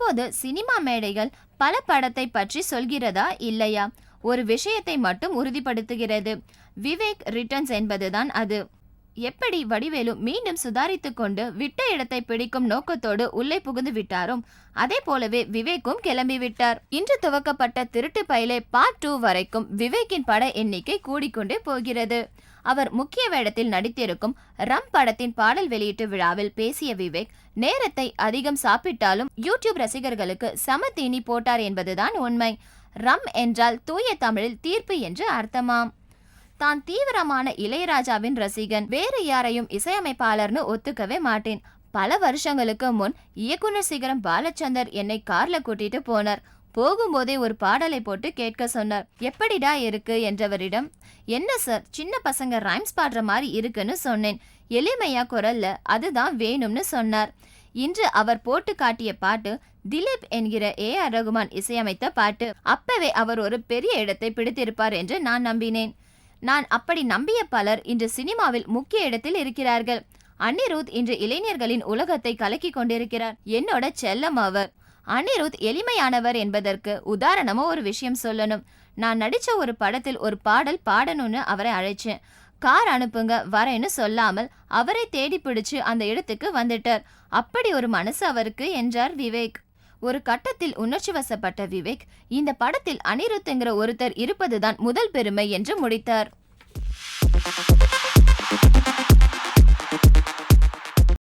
இப்போது சினிமா மேடைகள் பல படத்தை பற்றி சொல்கிறதா இல்லையா? ஒரு விஷயத்தை மட்டும் உறுதிப்படுத்துகிறது. விவேக் ரிட்டர்ன்ஸ் என்பதுதான் அது. எப்படி வடிவேலு மீண்டும் சுதாரித்து கொண்டு விட்ட இடத்தை பிடிக்கும் நோக்கத்தோடு உள்ளே புகுந்து விட்டாரோ அதே போலவே விவேக்கும் கிளம்பி விட்டார். இன்று துவக்கப்பட்ட திருட்டு பைலே பார்ட் 2 வரைக்கும் விவேக்கின் பட எண்ணிக்கை கூடிக்கொண்டே போகிறது. அவர் முக்கிய வேடத்தில் நடித்திருக்கும் ரம் படத்தின் பாடல் வெளியீட்டு விழாவில் பேசிய விவேக், நேரத்தை அதிகம் சாப்பிட்டாலும் யூடியூப் ரசிகர்களுக்கு சம தீனி போட்டார் என்பதுதான் உண்மை. ரம் என்றால் தூய தமிழில் தீர்ப்பு என்று அர்த்தமாம். தான் தீவிரமான இளையராஜாவின் ரசிகன், வேறு யாரையும் இசையமைப்பாளர்னு ஒத்துக்கவே மாட்டேன். பல வருஷங்களுக்கு முன் இயக்குனர் சிகரம் பாலச்சந்தர் என்னை கார்ல கூட்டிட்டு போனார். போகும்போதே ஒரு பாடலை போட்டு கேட்க சொன்னார். எப்படிடா இருக்கு என்றவரிடம், என்ன சார் சின்ன பசங்க ரைம்ஸ் பாடுற மாதிரி இருக்குன்னு சொன்னேன். எளிமையா குரல்ல அதுதான் வேணும்னு சொன்னார். இன்று அவர் போட்டு காட்டிய பாட்டு திலீப் என்கிற AR ரகுமான் இசையமைத்த பாட்டு. அப்பவே அவர் ஒரு பெரிய இடத்தை பிடித்திருப்பார் என்று நான் நம்பினேன். நான் அப்படி நம்பிய பலர் இன்று சினிமாவில் முக்கிய இடத்தில் இருக்கிறார்கள். அனிருத் இன்று இளைஞர்களின் உலகத்தை கலக்கி கொண்டிருக்கிறார். என்னோட செல்லம் அவர். அனிருத் எளிமையானவர் என்பதற்கு உதாரணமா ஒரு விஷயம் சொல்லணும். நான் நடிச்ச ஒரு படத்தில் ஒரு பாடல் பாடணும்னு அவரை அழைச்சேன். கார் அனுப்புங்க வரேன்னு சொல்லாமல் அவரை தேடி பிடிச்சு அந்த இடத்துக்கு வந்துட்டார். அப்படி ஒரு மனசு அவருக்கு என்றார் விவேக். ஒரு கட்டத்தில் உணர்ச்சி வசப்பட்ட விவேக், இந்த படத்தில் அனிருத்ங்கிற ஒருத்தர் இருப்பதுதான் முதல் பெருமை என்று முடித்தார்.